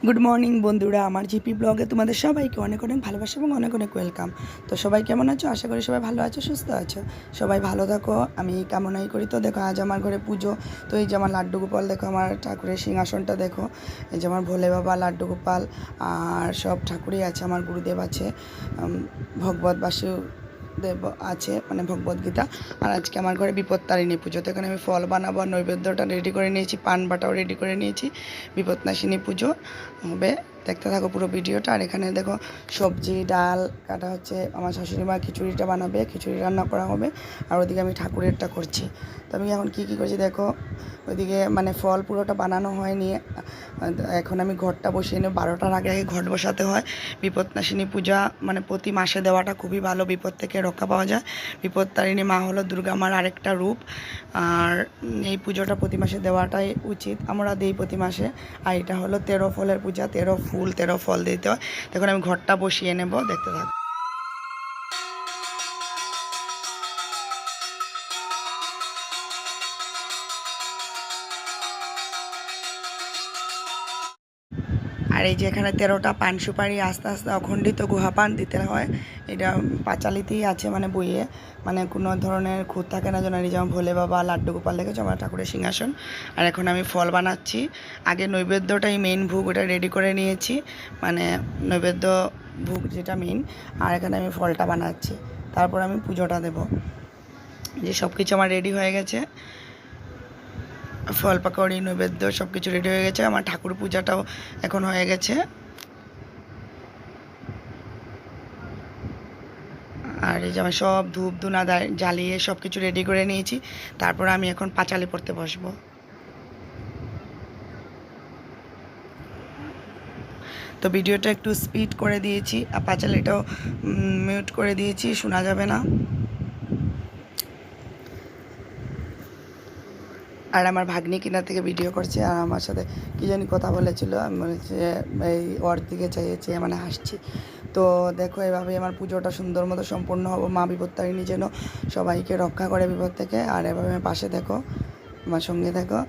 Good morning বন্ধুরা, আমার GP ব্লগে তোমাদের সবাইকে অনেক অনেক ভালোবাসা এবং অনেক অনেক ওয়েলকাম। তো সবাই কেমন আছো? আশা করি সবাই ভালো আছো, সুস্থ আছো। সবাই ভালো থাকো, আমি কামনাই করি। তো দেখো, আজ আমার ঘরে পুজো। তো এই যে আমার লাড্ডু গোপাল, দেখো আমার ঠাকুরের সিংহাসনটা দেখো। এই যে আমার ভোলে বাবা, লাড্ডু গোপাল আর সব ঠাকুরই আছে। আমার গুরুদেব আছে, ভগবত বাসুদেব আছে, মানে ভগবত গীতা। আর আজকে আমার ঘরে বিপত্তারিণী পুজো। তো এখানে আমি ফল বানাবো, নৈবেদ্যটা রেডি করে নিয়েছি, পান বাটাও রেডি করে নিয়েছি। বিপত্নাশিনী পুজো হবে, দেখতে থাকো পুরো ভিডিওটা। আর এখানে দেখো সবজি ডাল কাটা হচ্ছে, আমার শাশুড়ি মা খিচুড়িটা বানাবে, খিচুড়ি রান্না করা হবে। আর ওদিকে আমি ঠাকুরেরটা করছি। তো আমি এখন কী করছি দেখো, ওইদিকে মানে ফল পুরোটা বানানো হয়নি। এখন আমি ঘরটা বসিয়ে নেব, 12টার আগে আগে ঘট বসাতে হয়। বিপত্নাশিনী পূজা মানে প্রতি মাসে দেওয়াটা খুবই ভালো, বিপদ থেকে রক্ষা পাওয়া যায়। বিপত্তারিণী মা হলো দুর্গা মার আরেকটা রূপ। আর এই পুজোটা প্রতি মাসে দেওয়াটাই উচিত, আমরা দিই প্রতি মাসে। আর এটা হলো 13 ফলের পূজা, 13 ফুল 13 ফল দিতে হয়। দেখুন আমি ঘরটা বসিয়ে নেব, দেখতে থাক। আর এই যে এখানে 13টা পান সুপারি আস্তে আস্তে অখণ্ডিত গুহাপান দিতে হয়। এটা পাঁচালিতেই আছে, মানে বইয়ে, মানে কোনো ধরনের খুঁত থাকে না যেন। যেমন ভোলে বাবা, লাড্ডু গোপাল দেখেছো, আমার ঠাকুরের সিংহাসন। আর এখন আমি ফল বানাচ্ছি। আগে নৈবেদ্যটাই মেইন ভোগ, ওটা রেডি করে নিয়েছি, মানে নৈবেদ্য ভোগ যেটা মেইন। আর এখানে আমি ফলটা বানাচ্ছি, তারপর আমি পুজোটা দেব। যে সব কিছু আমার রেডি হয়ে গেছে, ফল পাকড়ি নৈবেদ্য সব কিছু রেডি হয়ে গেছে। আমার ঠাকুর পূজাটাও এখন হয়ে গেছে। আর এই যে আমি সব ধূপ ধুনা জ্বালিয়ে সব কিছু রেডি করে নিয়েছি। তারপর আমি এখন পাঁচালি পড়তে বসবো। তো ভিডিওটা একটু স্পিড করে দিয়েছি, আর পাঁচালিটাও মিউট করে দিয়েছি, শোনা যাবে না। আর আমার ভাগ্নি কিনা থেকে ভিডিও করছে, আর আমার সাথে কী জানি কথা বলেছিল, আমি বলেছি এই ওর দিকে চাইছে, মানে হাসছি। তো দেখো, এভাবেই আমার পুজোটা সুন্দর মতো সম্পূর্ণ হবো। মা বিপত্তারিণী যেন সবাইকে রক্ষা করে বিপদ থেকে। আর এভাবে আমার পাশে দেখো, আমার সঙ্গে দেখো।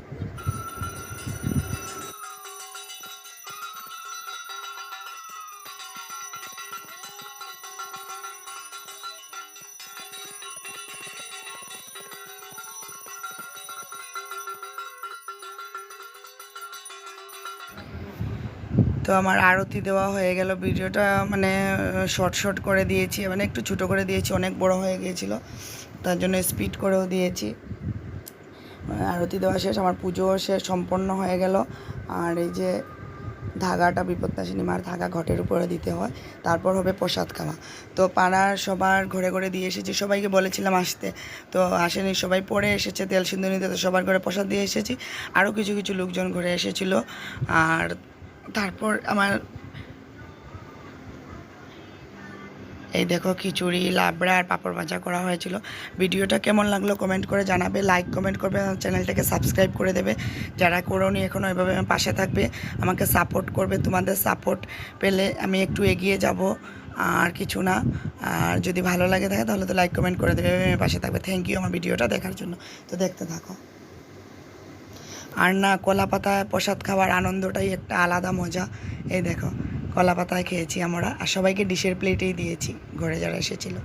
তো আমার আরতি দেওয়া হয়ে গেল। ভিডিওটা মানে শর্ট শর্ট করে দিয়েছি, মানে একটু ছোটো করে দিয়েছি, অনেক বড় হয়ে গিয়েছিলো, তার জন্য স্পিড করেও দিয়েছি। আরতি দেওয়া শেষ, আমার পুজোও শেষ, সম্পন্ন হয়ে গেল। আর এই যে ধাগাটা, বিপত্তাশিনী মার ধাগা ঘটের উপরে দিতে হয়, তারপর হবে প্রসাদ খাওয়া। তো পাড়ার সবার ঘরে ঘরে দিয়ে এসেছি, সবাইকে বলেছিলাম আসতে, তো আসেনি, সবাই পরে এসেছে তেল সিন্দুর নিতে। তো সবার ঘরে প্রসাদ দিয়ে এসেছি, আরও কিছু কিছু লোকজন ঘরে এসেছিলো। আর তারপর আমার এই দেখো খিচুড়ি, লাবড়া আর পাঁপড় ভাজা করা হয়েছিল। ভিডিওটা কেমন লাগলো কমেন্ট করে জানাবে, লাইক কমেন্ট করবে, চ্যানেলটাকে সাবস্ক্রাইব করে দেবে যারা করোনি এখনও। এভাবে আমার পাশে থাকবে, আমাকে সাপোর্ট করবে। তোমাদের সাপোর্ট পেলে আমি একটু এগিয়ে যাব, আর কিছু না। আর যদি ভালো লাগে থাকে তাহলে তো লাইক কমেন্ট করে দেবে, আমার পাশে থাকবে। থ্যাংক ইউ আমার ভিডিওটা দেখার জন্য। তো দেখতে থাকো। আর না, কলা পাতায় প্রসাদ খাওয়ার আনন্দটাই একটা আলাদা মজা। এই দেখো, কলা পাতায় খেয়েছি আমরা, আর সবাইকে ডিশের প্লেটেই দিয়েছি, ঘরে যারা এসেছিলো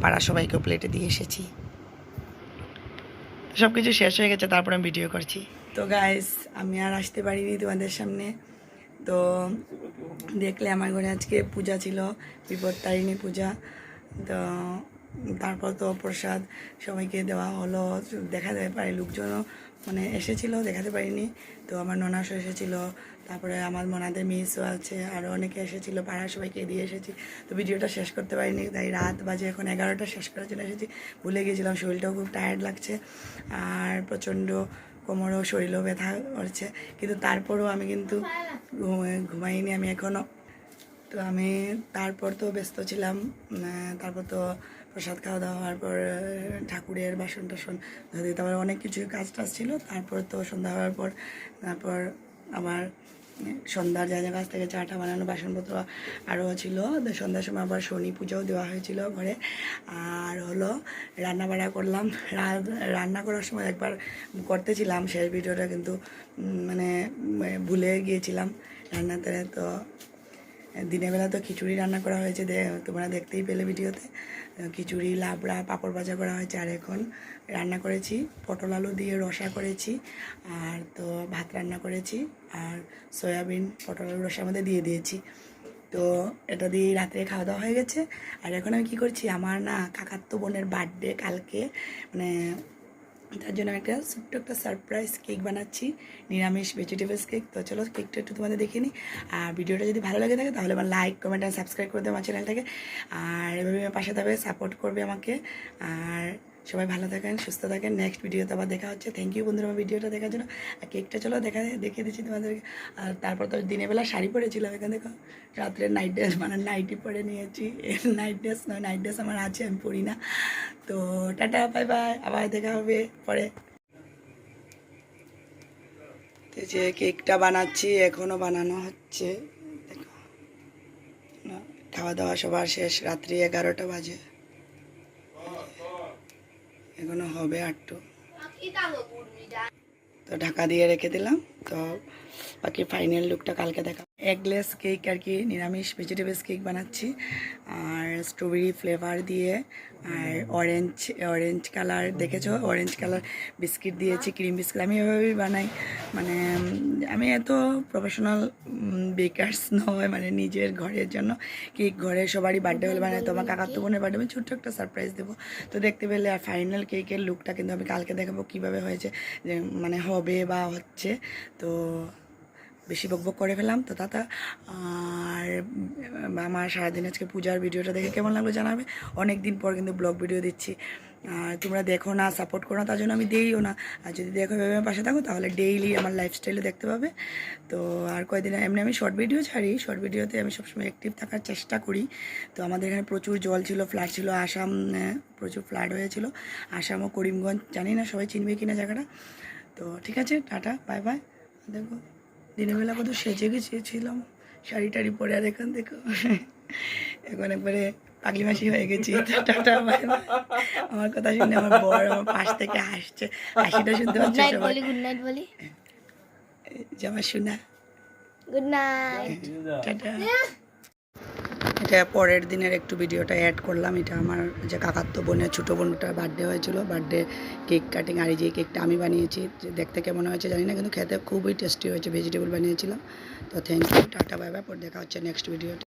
পাড়া সবাইকেও প্লেটে দিয়ে এসেছি। সব কিছু শেষ হয়ে গেছে, তারপরে আমি ভিডিও করছি। তো গাইস, আমি আর আসতে পারিনি তোমাদের সামনে। তো দেখলে আমার ঘরে আজকে পূজা ছিল, বিপত্তারিণী পূজা। তো তারপর তো প্রসাদ সবাইকে দেওয়া হলো, দেখাতে পারি লোকজনও মানে এসেছিলো, দেখাতে পারিনি। তো আমার ননাসও এসেছিলো, তারপরে আমার মনাদের মিসও আছে, আরও অনেকে এসেছিলো, পাড়ার সবাইকে দিয়ে এসেছি। তো ভিডিওটা শেষ করতে পারিনি, তাই রাত বাজে এখন 11টা, শেষ করার জন্য এসেছি। ভুলে গিয়েছিলাম, শরীরটাও খুব টায়ার্ড লাগছে, আর প্রচণ্ড কোমরও শরীরও ব্যথা করছে, কিন্তু তারপরেও আমি কিন্তু ঘুমাইনি আমি এখনও। তো আমি তারপর তো ব্যস্ত ছিলাম। তারপর তো প্রসাদ খাওয়া দাওয়া হওয়ার পর ঠাকুরের বাসন টাসন ধুতে, তারপর অনেক কিছু কাজ টাজ ছিল। তারপর তো সন্ধ্যা হওয়ার পর তারপর আবার সন্ধ্যার যা কাছ থেকে চাটা বানানো, বাসনপত্র আরও ছিল। সন্ধ্যার সময় আবার শনি পুজোও দেওয়া হয়েছিল ঘরে। আর হলো রান্না বাড়া করলাম। রান্না করার সময় একবার করতেছিলাম শেষ ভিডিওটা, কিন্তু মানে ভুলে গিয়েছিলাম রান্নাতে। তো দিনের বেলা তো খিচুড়ি রান্না করা হয়েছে, তোমরা দেখতেই পেলে ভিডিওতে। খিচুড়ি, লাবড়া, পাঁপড় ভাজা করা হয়েছে। আর এখন রান্না করেছি পটল আলু দিয়ে রসা করেছি, আর তো ভাত রান্না করেছি, আর সয়াবিন পটল আলু রসার মধ্যে দিয়ে দিয়েছি। তো এটা দিয়ে রাত্রে খাওয়া দাওয়া হয়ে গেছে। আর এখন আমি কী করছি, আমার না কাকাতো বোনের বার্থডে কালকে, মানে তার জন্য একটা ছোট্ট একটা সারপ্রাইজ কেক বানাচ্ছি, নিরামিষ ভেজিটেবলস কেক। তো চলো কেকটা একটু তোমাদের দেখে নিই। আর ভিডিওটা যদি ভালো লাগে থাকে তাহলে আমার লাইক, কমেন্ট আর সাবস্ক্রাইব করে দেবো আমার চ্যানেলটাকে। আর এভাবে পাশে থাকবে, সাপোর্ট করবে আমাকে। আর সবাই ভালো থাকেন, সুস্থ থাকেন। নেক্সট ভিডিওতে আবার দেখা হচ্ছে। থ্যাংক ইউ বন্ধুরা আমার ভিডিওটা দেখার জন্য। আর কেকটা চলো দেখিয়ে দিচ্ছি তোমাদেরকে। আর তারপর তো দিনের বেলা শাড়ি পরেছিলাম, এখানে দেখো রাত্রে নাইট ড্রেস, মানে নাইটি পরে নিয়েছি। নাইট ড্রেস নয়, নাইট ড্রেস আমার আছে, আমি পরি না। তো টাটা, বাই বাই, আবার দেখা হবে পরে। তো যে কেকটা বানাচ্ছি, এখনও বানানো হচ্ছে। দেখো খাওয়া দাওয়া সবার শেষ, রাত্রি 11টা বাজে, এখনো হবে আটটু। তো ঢাকা দিয়ে রেখে দিলাম। তো বাকি ফাইনাল লুকটা কালকে দেখা। এগলেস কেক আর কি, নিরামিষ ভেজিটেবলস কেক বানাচ্ছি। আর স্ট্রবেরি ফ্লেভার দিয়ে, আর অরেঞ্জ কালার, দেখেছো অরেঞ্জ কালার বিস্কিট দিয়েছি, ক্রিম বিস্কিট। আমি এভাবেই বানাই, মানে আমি এত প্রফেশনাল বেকার্স নয়, মানে নিজের ঘরের জন্য কেক, ঘরে সবারই বার্থডে হলে বানাই। তো আমার কাকাতো বোনের বার্থডে আমি ছোট্ট একটা সারপ্রাইজ দেবো, তো দেখতে পেলে। আর ফাইনাল কেকের লুকটা কিন্তু আমি কালকে দেখাবো কীভাবে হয়েছে, যে মানে হবে বা হচ্ছে। তো বেশি বকবক করে ফেলাম তো দাদা। আর আমার সারাদিন আজকে পূজার ভিডিওটা দেখে কেমন লাগলো জানাবে। অনেক দিন পর কিন্তু ব্লগ ভিডিও দিচ্ছি, আর তোমরা দেখো না, সাপোর্ট করো না, তার জন্য আমি দিইও না। আর যদি দেখো এভাবে আমার পাশে থাকো তাহলে ডেইলি আমার লাইফস্টাইলে দেখতে পাবে। তো আর কয়েকদিন এমনি আমি শর্ট ভিডিও ছাড়ি, শর্ট ভিডিওতে আমি সবসময় অ্যাক্টিভ থাকার চেষ্টা করি। তো আমাদের এখানে প্রচুর জল ছিল, ফ্লাড ছিল, আসাম প্রচুর ফ্লাড হয়েছিল, আসাম ও করিমগঞ্জ, জানি না সবাই চিনবে কিনা জায়গাটা। তো ঠিক আছে, টাটা, বাই বাই। দেখো দিনের বেলা কত সেজে গেছিলাম, শাড়ি টাড়ি পরে, আর এখন দেখো এখন একবারে পাগলি মাসি হয়ে গেছি। Tata, bye by. আমার কথা শুনে আমার বর আমার পাশ থেকে হাসছে, হাসিটা শুনতে পাচ্ছে সবাই। গুড নাইট বলি, যে আমার শোনা, গুড নাইট, টাটা। এটা পরের দিনের একটু ভিডিওটা অ্যাড করলাম। এটা আমার যে কাকাতো বোনের ছোটো বোনটার বার্থডে হয়েছিল, বার্থডে কেক কাটিং। আর এই যে কেকটা আমি বানিয়েছি, যে দেখতে কেমন হয়েছে জানি না, কিন্তু খেতে খুবই টেস্টি হয়েছে, ভেজিটেবল বানিয়েছিলাম। তো thank you, tata, bye bye. পর দেখা হচ্ছে নেক্সট ভিডিওতে।